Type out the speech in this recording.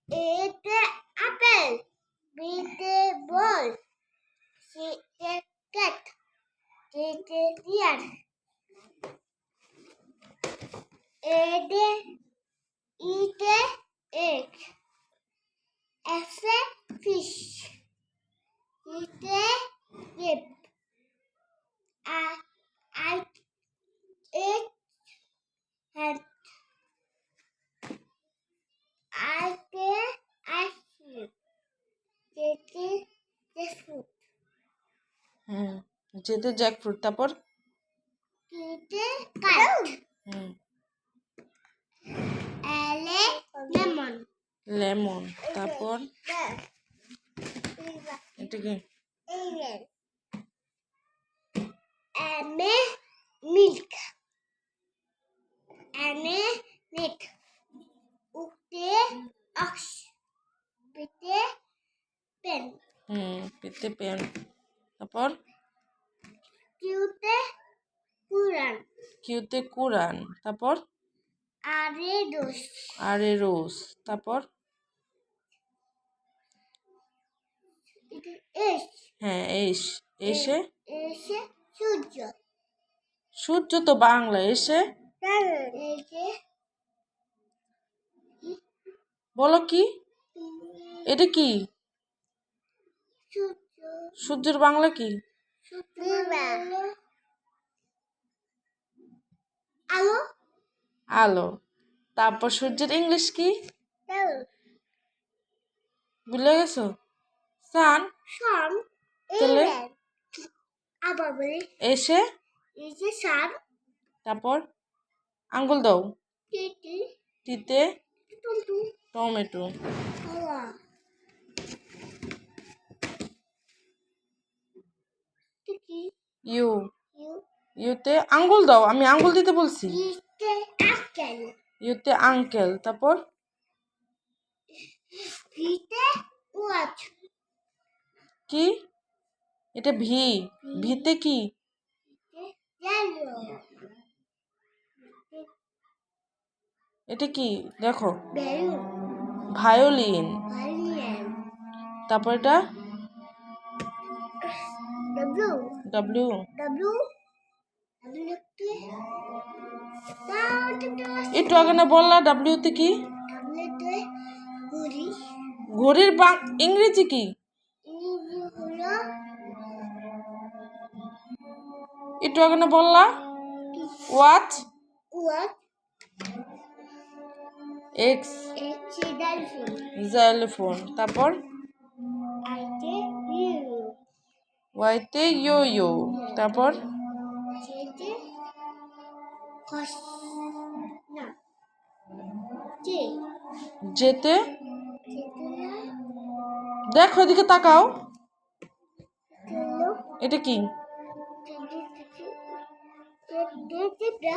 এতে আপেল, বিতে বল, সিতে ক্যাট, ডিতে ডিয়ার, এতে ইতে এগ, এফে ফিশ, ইতে গিপ, I ate and I pay ice cream. The fruit. যেতে জ্যাকফ্রুট তারপর Kite kite. হুম Ele lemon. লেমন তারপর এটা কি Alien. Ame milk. Ame meat. Ute ox. Pite pen. পেতে পেন তারপর Cute Quran. কিউতে কুরআন তারপর Are dos. আরে রোজ তারপর Ish. এসে Eşe সূর্য সূর্য তো বাংলা এসে এসে বলো কি এটা কি সূর্য সূর্যের বাংলা কি আলো আলো তারপর সূর্যের ইংলিশ কি ভুলে গেছো সান সান তাহলে আবার বলি এসে এসে সান তারপর আঙ্গুল দাও টিটি টিতে টুমটু টমেটো হাওয়া টিকি ইউ ইউ ইউতে আঙ্গুল দাও আমি আঙ্গুল দিতে বলছি ইতে আকেল ইউতে আঙ্কেল তারপর ভিতে ওয়াচ কি এটা ভিতে কি ইয়েলো এটা কি দেখো বেলুন ভায়োলিন ভায়োলিন তারপর এটা ডব্লিউ ডাব্লিউ ডব্লিউ ডব্লিউতে একটু আগে না বললা ডাব্লিউতে কি ডব্লিউতে ঘড়ি ঘড়ির ইংরেজি কি ইংরেজি হলো একটু আগে না বললা ওয়াচ ওয়াচ এক্স এক্সিডেন্টফুল জাইলোফোন তারপর আইতে ইউ ওয়াইতে ইয়ো ইয়ো তারপর যেতে কস না যে যেতে যেতে দেখো এদিকে তাকাও হলো এটা কি যেতে যেতে যেতে